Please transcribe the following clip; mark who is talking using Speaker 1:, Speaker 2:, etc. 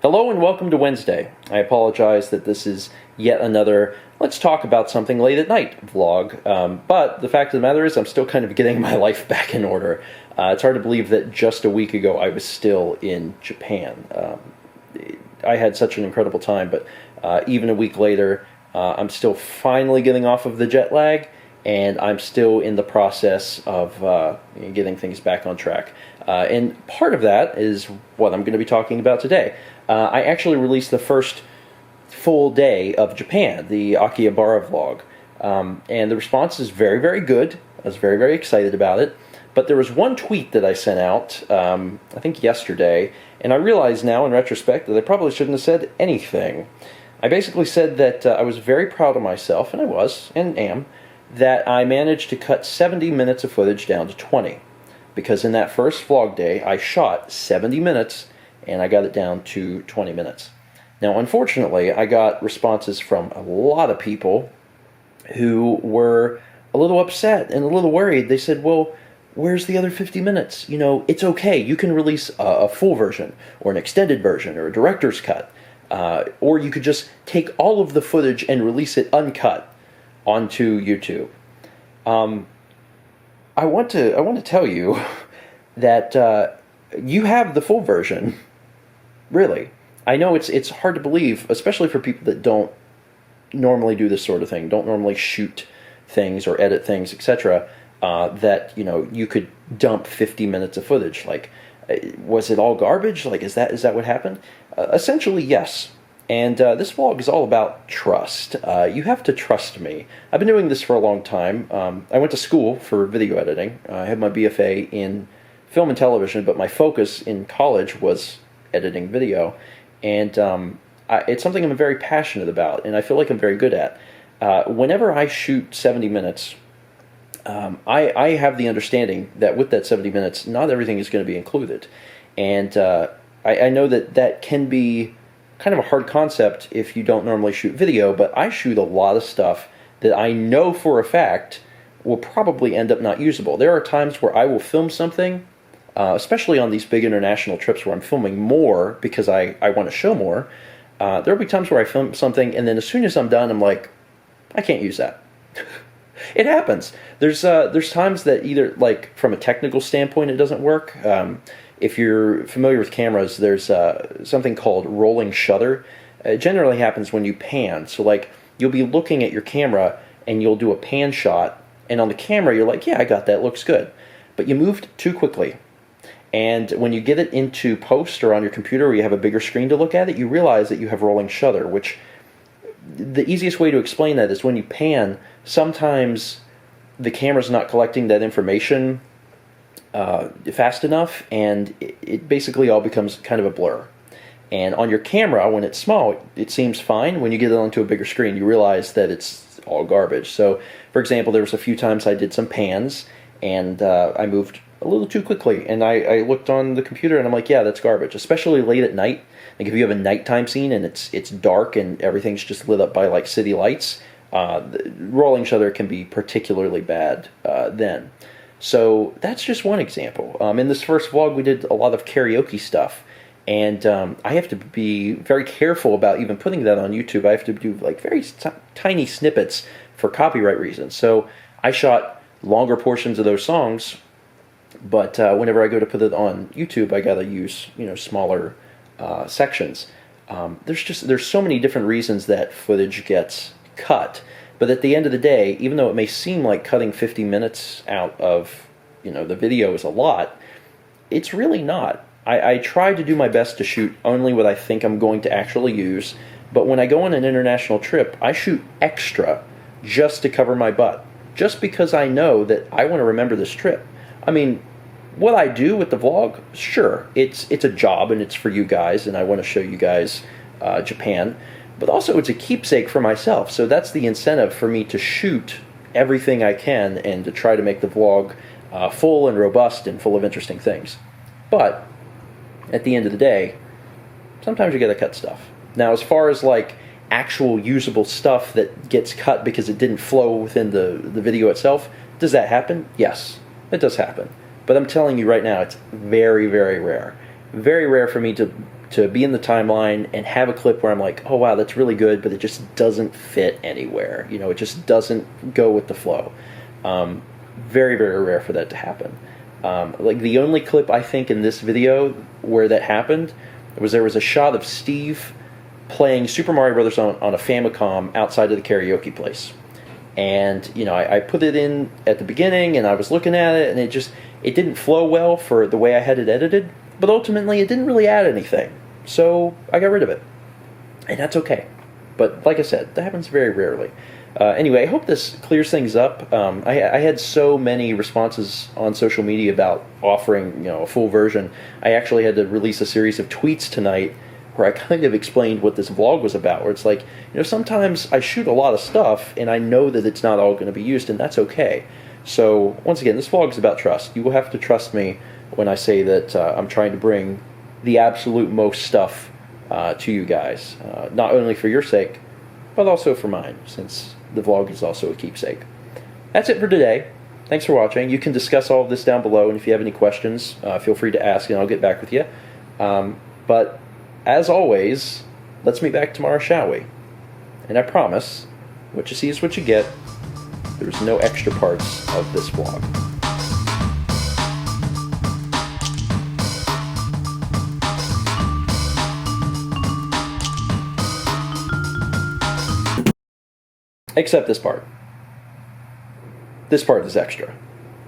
Speaker 1: Hello and welcome to Wednesday. I apologize that this is yet another let's talk about something late at night vlog, but the fact of the matter is I'm still kind of getting my life back in order. It's hard to believe that just a week ago I was still in Japan. I had such an incredible time, but even a week later I'm still finally getting off of the jet lag, and I'm still in the process of getting things back on track. And part of that is what I'm going to be talking about today. I actually released the first full day of Japan, the Akihabara vlog, and the response is very, very good. I was very, very excited about it. But there was one tweet that I sent out, I think yesterday, and I realize now in retrospect that I probably shouldn't have said anything. I basically said that I was very proud of myself, and I was, and am, that I managed to cut 70 minutes of footage down to 20. Because in that first vlog day, I shot 70 minutes, and I got it down to 20 minutes. Now, unfortunately, I got responses from a lot of people who were a little upset and a little worried. They said, well, where's the other 50 minutes? You know, it's okay. You can release a full version, or an extended version, or a director's cut. Or you could just take all of the footage and release it uncut onto YouTube. I want to tell you that you have the full version. Really, I know it's hard to believe, especially for people that don't normally do this sort of thing, don't normally shoot things or edit things, etc. That you could dump 50 minutes of footage. Like, was it all garbage? Like, is that what happened? Essentially, yes. And this vlog is all about trust. You have to trust me. I've been doing this for a long time. I went to school for video editing. I had my BFA in film and television, but my focus in college was editing video. And it's something I'm very passionate about, and I feel like I'm very good at. Whenever I shoot 70 minutes, I have the understanding that with that 70 minutes, not everything is going to be included. And I know that can be kind of a hard concept if you don't normally shoot video, but I shoot a lot of stuff that I know for a fact will probably end up not usable. There are times where I will film something, especially on these big international trips where I'm filming more because I want to show more. There will be times where I film something, and then as soon as I'm done, I'm like, I can't use that. It happens. There's times that either, like, from a technical standpoint, it doesn't work. If you're familiar with cameras, there's something called rolling shutter. It generally happens when you pan. So, like, you'll be looking at your camera, and you'll do a pan shot, and on the camera, you're like, yeah, I got that, looks good. But you moved too quickly. And when you get it into post or on your computer where you have a bigger screen to look at it, you realize that you have rolling shutter, which the easiest way to explain that is when you pan, sometimes the camera's not collecting that information fast enough, and it basically all becomes kind of a blur. And on your camera, when it's small, it seems fine. When you get it onto a bigger screen, you realize that it's all garbage. So, for example, there was a few times I did some pans, and I moved a little too quickly, and I looked on the computer, and I'm like, yeah, that's garbage, especially late at night. Like, if you have a nighttime scene, and it's dark, and everything's just lit up by, like, city lights, the rolling shutter can be particularly bad then. So that's just one example. In this first vlog, we did a lot of karaoke stuff, and I have to be very careful about even putting that on YouTube. I have to do, like, very tiny snippets for copyright reasons. So I shot longer portions of those songs, but whenever I go to put it on YouTube, I gotta use smaller sections. There's so many different reasons that footage gets cut. But at the end of the day, even though it may seem like cutting 50 minutes out of the video is a lot, it's really not. I try to do my best to shoot only what I think I'm going to actually use, but when I go on an international trip, I shoot extra just to cover my butt, just because I know that I want to remember this trip. I mean, what I do with the vlog, sure, it's a job and it's for you guys, and I want to show you guys Japan, but also it's a keepsake for myself. So that's the incentive for me to shoot everything I can and to try to make the vlog full and robust and full of interesting things. But at the end of the day, sometimes you gotta cut stuff. Now, as far as like actual usable stuff that gets cut because it didn't flow within the video itself, does that happen? Yes, it does happen. But I'm telling you right now, it's very, very rare. Very rare for me to to be in the timeline and have a clip where I'm like, oh wow, that's really good, but it just doesn't fit anywhere. You know, it just doesn't go with the flow. Very, very rare for that to happen. Like the only clip I think in this video where that happened was there was a shot of Steve playing Super Mario Brothers on a Famicom outside of the karaoke place. And, you know, I put it in at the beginning and I was looking at it and it didn't flow well for the way I had it edited, but ultimately it didn't really add anything. So I got rid of it. And that's okay. But like I said, that happens very rarely. Anyway, I hope this clears things up. I had so many responses on social media about offering, you know, a full version. I actually had to release a series of tweets tonight where I kind of explained what this vlog was about, where it's like, you know, sometimes I shoot a lot of stuff and I know that it's not all going to be used, and that's okay. So, once again, this vlog is about trust. You will have to trust me when I say that I'm trying to bring the absolute most stuff to you guys, not only for your sake, but also for mine, since the vlog is also a keepsake. That's it for today. Thanks for watching. You can discuss all of this down below, and if you have any questions, feel free to ask and I'll get back with you. But as always, let's meet back tomorrow, shall we? And I promise, what you see is what you get. There's no extra parts of this vlog. Except this part. This part is extra.